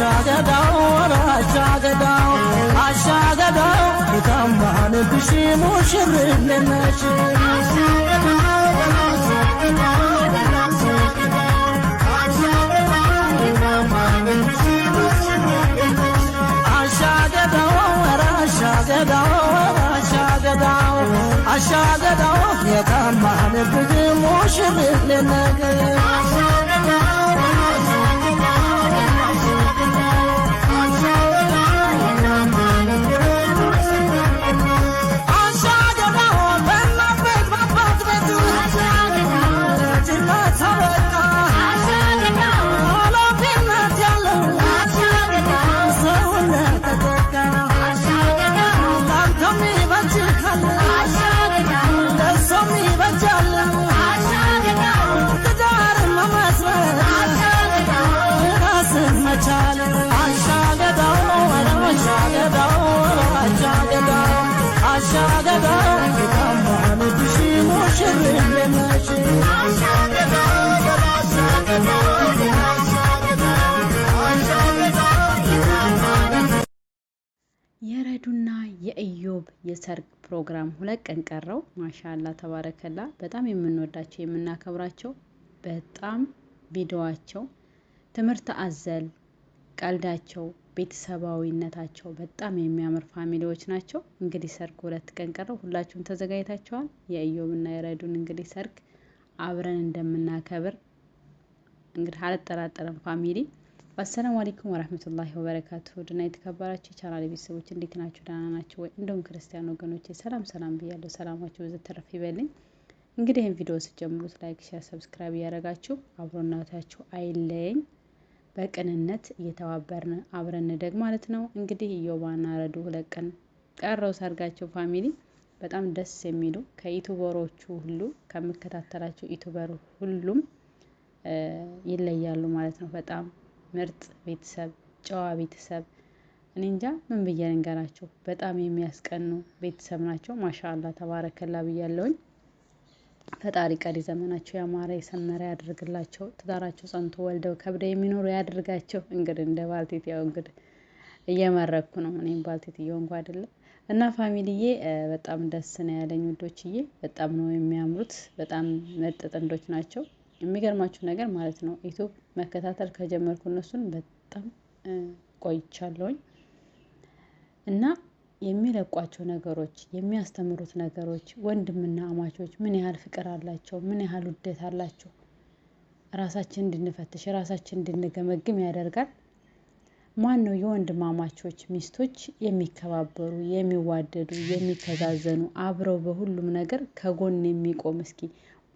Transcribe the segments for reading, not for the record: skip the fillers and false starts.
አሻገዳው አሻገዳው አሻገዳው የታማን ብሽ ሙሽርነሽ አሻገዳው የታማን ብሽ ሙሽርነሽ የረዱና የኢዮብ የሰርግ ፕሮግራም 2 ቀን ቀረው። ማሻአላ ተባረከላ። በጣም የምንወዳቸው የምናከብራቸው በጣም ቪዲዮአቸው ትምህርት አዘል ቀልዳቸው ቤተሰባዊነታቸው በጣም የሚያምር ፋሚሊዎች ናቸው። እንግዲህ ሰርግ 2 ቀን ቀረው። ሁላችሁም ተዘጋጅታችኋል? የኢዮብና የረዱን እንግዲህ ሰርግ አብረን እንደምናከብር እንግዲህ አልጠራጠርም ፋሚሊ። አሰላሙ አለይኩም ወራህመቱላሂ ወበረካቱሁ። ድና የተከበራችሁ ቻናል ቤተሰቦች እንዴት ናችሁ? ደህና ናችሁ ወይ? እንደውም ክርስቲያን ወገኖቼ ሰላም ብያለሁ። ሰላማችሁ በዚህ ተረፍ ይበልኝ። እንግዲህ ይህን ቪዲዮ ስትጀምሩት ላይክ፣ ሼር፣ ሰብስክራይብ እያደረጋችሁ አብሮናታችሁ አይለየኝ። በቅንነት እየተባበርን አብረን እንደግ ማለት ነው። እንግዲህ ኢዮብና ረዱ 2 ቀን ቀረው ሰርጋቸው ፋሚሊ። በጣም ደስ የሚሉ ከዩቲዩበሮቹ ሁሉ ከምከታተላቸው ዩቲዩበር ሁሉም ይለያሉ ማለት ነው። በጣም ምርጥ ቤተሰብ፣ ጨዋ ቤተሰብ፣ እኔ እንጃ ምን ብዬ ልንገራቸው። በጣም የሚያስቀኑ ቤተሰብ ናቸው። ማሻአላ ተባረከላ ብያለሁኝ። ፈጣሪ ቀሪ ዘመናቸው ያማረ የሰመረ ያድርግላቸው። ትዳራቸው ጸንቶ ወልደው ከብደው የሚኖሩ ያድርጋቸው። እንግዲህ እንደ ባልቴት ያው እንግዲህ እየመረኩ ነው። እኔም ባልቴት እየሆንኩ አይደለም። እና ፋሚሊዬ በጣም ደስ ነው ያለኝ ውዶችዬ። በጣም ነው የሚያምሩት። በጣም ምርጥ ጥንዶች ናቸው። የሚገርማችሁ ነገር ማለት ነው ዩቲዩብ መከታተል ከጀመርኩ እነሱን በጣም ቆይቻለሁኝ እና የሚለቋቸው ነገሮች የሚያስተምሩት ነገሮች ወንድምና አማቾች ምን ያህል ፍቅር አላቸው፣ ምን ያህል ውደት አላቸው። ራሳችን እንድንፈትሽ ራሳችን እንድንገመግም ያደርጋል። ማን ነው የወንድማማቾች ሚስቶች የሚከባበሩ፣ የሚዋደዱ፣ የሚተዛዘኑ አብረው በሁሉም ነገር ከጎን የሚቆም? እስኪ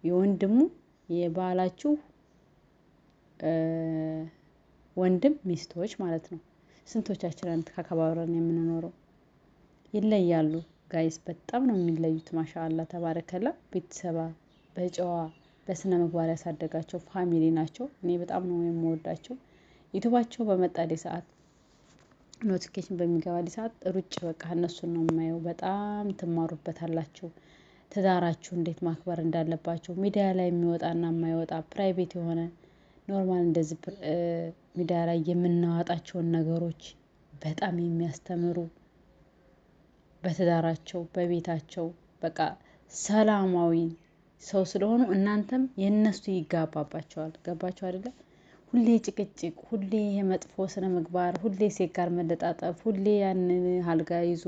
የወንድሙ የባላችሁ ወንድም ሚስቶች ማለት ነው። ስንቶቻችን ተከባብረን የምንኖረው? ይለያሉ ጋይስ። በጣም ነው የሚለዩት። ማሻአላ ተባረከላ። ቤተሰባ በጨዋ በስነ ምግባር ያሳደጋቸው ፋሚሊ ናቸው። እኔ በጣም ነው የምወዳቸው። ዩቲዩባቸው በመጣልኝ ሰዓት ኖቲፊኬሽን በሚገባልኝ ሰዓት ሩጭ በቃ እነሱን ነው የማየው። በጣም ትማሩበታላችሁ። ትዳራችሁ እንዴት ማክበር እንዳለባቸው ሚዲያ ላይ የሚወጣና የማይወጣ ፕራይቬት የሆነ ኖርማል እንደዚህ ሚዲያ ላይ የምናወጣቸውን ነገሮች በጣም የሚያስተምሩ በትዳራቸው በቤታቸው በቃ ሰላማዊ ሰው ስለሆኑ እናንተም የነሱ ይጋባባቸዋል። ገባቸው አይደለ? ሁሌ ጭቅጭቅ፣ ሁሌ የመጥፎ ስነ ምግባር፣ ሁሌ ሴት ጋር መለጣጠፍ፣ ሁሌ ያን አልጋ ይዞ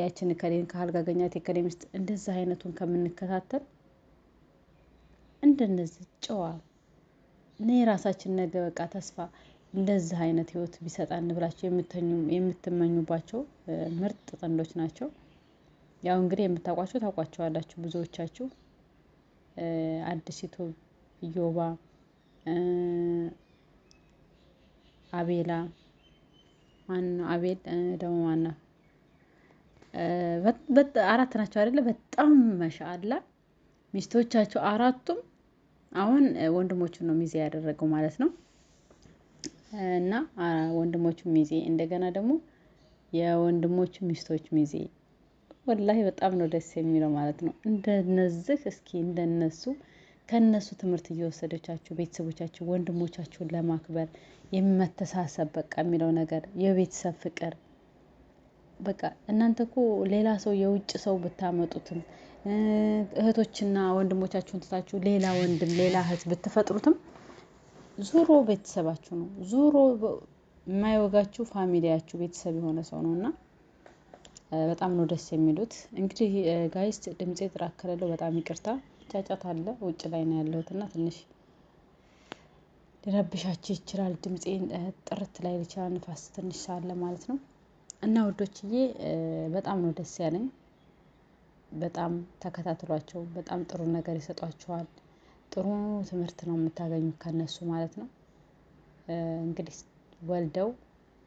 ያችን ከሌን ከአልጋ ገኛት የከሌ ሚስት እንደዛ አይነቱን ከምንከታተል እንደነዚህ ጨዋ እኔ ራሳችን ነገ በቃ ተስፋ እንደዚህ አይነት ህይወት ቢሰጣን ብላችሁ የምትመኙባቸው ምርጥ ጥንዶች ናቸው። ያው እንግዲህ የምታውቋቸው ታውቋቸዋላችሁ ብዙዎቻችሁ። አዲሲቱ ኢዮባ፣ አቤላ ማነው? አቤል ደግሞ ማነው? 4 ናቸው አይደለ? በጣም ማሻአላ ሚስቶቻቸው 4ቱም አሁን ወንድሞቹን ነው ሚዜ ያደረገው ማለት ነው። እና ወንድሞቹ ሚዜ እንደገና ደግሞ የወንድሞቹ ሚስቶች ሚዜ። ወላሂ በጣም ነው ደስ የሚለው ማለት ነው። እንደነዚህ እስኪ እንደነሱ ከነሱ ትምህርት እየወሰደቻችሁ ቤተሰቦቻችሁ ወንድሞቻችሁን ለማክበር የመተሳሰብ በቃ የሚለው ነገር የቤተሰብ ፍቅር በቃ እናንተ እኮ ሌላ ሰው የውጭ ሰው ብታመጡትም እህቶችና ወንድሞቻችሁን ትታችሁ ሌላ ወንድም ሌላ እህት ብትፈጥሩትም ዙሮ ቤተሰባችሁ ነው። ዙሮ የማይወጋችሁ ፋሚሊያችሁ ቤተሰብ የሆነ ሰው ነውና በጣም ነው ደስ የሚሉት። እንግዲህ ጋይስ ድምጼ ጥራት ከሌለው በጣም ይቅርታ፣ ጫጫታ አለ። ውጭ ላይ ነው ያለሁትና ትንሽ ሊረብሻችሁ ይችላል። ድምጼን ጥርት ላይ ይችላል፣ ንፋስ ትንሽ ሳለ ማለት ነው። እና ውዶችዬ በጣም ነው ደስ ያለኝ። በጣም ተከታትሏቸው። በጣም ጥሩ ነገር ይሰጧቸዋል። ጥሩ ትምህርት ነው የምታገኙት ከነሱ ማለት ነው። እንግዲህ ወልደው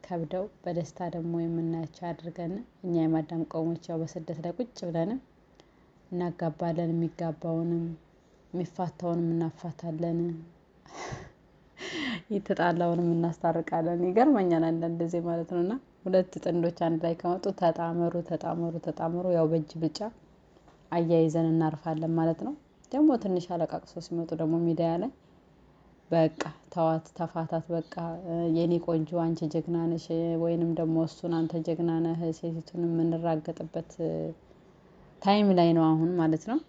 ከብደው በደስታ ደግሞ የምናያቸው አድርገን እኛ የማዳም ቀውሞች ያው በስደት ላይ ቁጭ ብለን እናጋባለን። የሚጋባውንም የሚፋታውንም እናፋታለን፣ የተጣላውንም እናስታርቃለን። ይገርመኛል አንዳንድ ጊዜ ማለት ነውና ሁለት ጥንዶች አንድ ላይ ከመጡ ተጣመሩ ያው በእጅ ብቻ አያይዘን እናርፋለን ማለት ነው። ደግሞ ትንሽ አለቃቅሶ ሲመጡ ደግሞ ሚዲያ ላይ በቃ ተዋት፣ ተፋታት፣ በቃ የኔ ቆንጆ አንቺ ጀግና ነሽ፣ ወይንም ደግሞ እሱን አንተ ጀግና ነህ፣ ሴቲቱን የምንራገጥበት ታይም ላይ ነው አሁን ማለት ነው።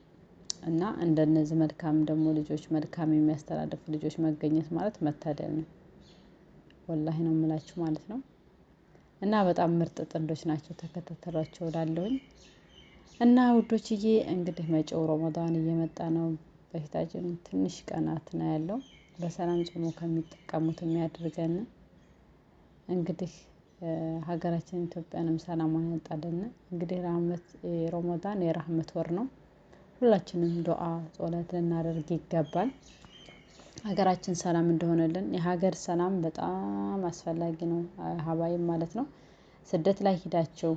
እና እንደነዚህ መልካም ደግሞ ልጆች መልካም የሚያስተላልፉ ልጆች መገኘት ማለት መታደል ነው። ወላሂ ነው የምላችሁ ማለት ነው። እና በጣም ምርጥ ጥንዶች ናቸው። ተከታተሏቸው እላለሁኝ። እና ውዶችዬ እንግዲህ መጪው ረመዳን እየመጣ ነው። በፊታችን ትንሽ ቀናት ነው ያለው። በሰላም ጾሞ ከሚጠቀሙት የሚያደርገን እንግዲህ ሀገራችን ኢትዮጵያንም ሰላሟን ያምጣልን። እንግዲህ ረመዳን የራህመት ወር ነው። ሁላችንም ዱዓ ጸሎት ልናደርግ ይገባል። ሀገራችን ሰላም እንደሆነልን። የሀገር ሰላም በጣም አስፈላጊ ነው ሀባይም ማለት ነው። ስደት ላይ ሂዳችሁ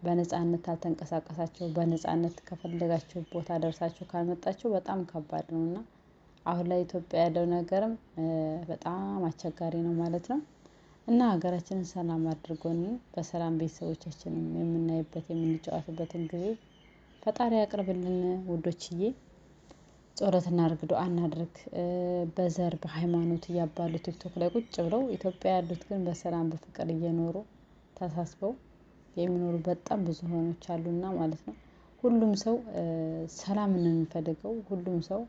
በነፃነት አልተንቀሳቀሳችሁ በነፃነት ከፈለጋችሁ ቦታ ደርሳችሁ ካልመጣችሁ በጣም ከባድ ነውና አሁን ላይ ኢትዮጵያ ያለው ነገርም በጣም አስቸጋሪ ነው ማለት ነው። እና ሀገራችንን ሰላም አድርጎን በሰላም ቤተሰቦቻችንን የምናይበት የምንጫወትበትን ጊዜ ፈጣሪ ያቅርብልን ውዶችዬ። ጸሎት እናድርግ፣ ዱዓ እናድርግ። በዘር በሃይማኖት እያባሉ ቲክቶክ ላይ ቁጭ ብለው ኢትዮጵያ ያሉት ግን በሰላም በፍቅር እየኖሩ ተሳስበው የሚኖሩ በጣም ብዙ ሆኖች አሉና ማለት ነው። ሁሉም ሰው ሰላም ነው የሚፈልገው። ሁሉም ሰው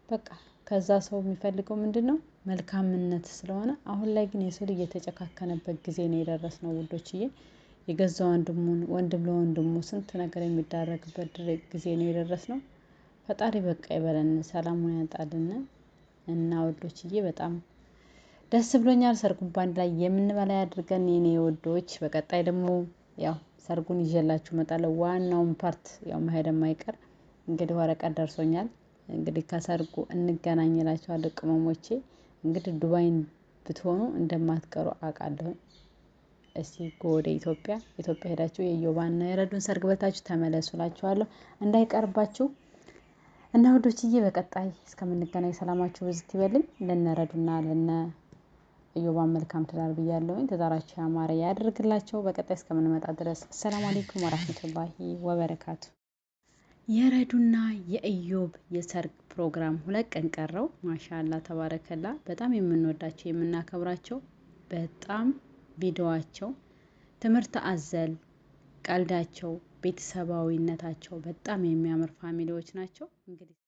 በቃ ከዛ ሰው የሚፈልገው ምንድነው? መልካምነት ስለሆነ አሁን ላይ ግን የሰው ልጅ የተጨካከነበት ጊዜ ነው የደረስነው ውዶችዬ። የገዛ ወንድም ለወንድሙ ስንት ነገር የሚዳረግበት ጊዜ ነው የደረስነው። ፈጣሪ በቃ ይበለን፣ ሰላሙን ያምጣልን። እና ውዶችዬ በጣም ደስ ብሎኛል። ሰርጉን ባንድ ላይ የምንበላ ያድርገን የኔ ወዶች። በቀጣይ ደግሞ ያው ሰርጉን ይዤላችሁ እመጣለሁ። ዋናውን ፓርት ያው መሄድ የማይቀር እንግዲህ ወረቀት ደርሶኛል። እንግዲህ ከሰርጉ እንገናኝላችኋለሁ ቅመሞቼ። እንግዲህ ዱባይን ብትሆኑ እንደማትቀሩ አውቃለሁ። እስቲ ወደ ኢትዮጵያ ሄዳችሁ የዮባና የረዱን ሰርግ በልታችሁ ተመለሱላችኋለሁ እንዳይቀርባችሁ። እና ወዶችዬ በቀጣይ እስከምንገናኝ ሰላማችሁ ብዝት ይበልኝ። ለነረዱና ለነ እዮባን መልካም ትዳር ብያለሁኝ። ትዳራቸው ያማረ ያድርግላቸው። በቀጣይ እስከምንመጣ ድረስ ሰላም አለይኩም ወራህመቱላሂ ወበረካቱ። የረዱና የእዮብ የሰርግ ፕሮግራም 2 ቀን ቀረው። ማሻአላ ተባረከላ። በጣም የምንወዳቸው የምናከብራቸው በጣም ቪዲዮአቸው ትምህርት አዘል ቀልዳቸው ቤተሰባዊነታቸው በጣም የሚያምር ፋሚሊዎች ናቸው። እንግዲህ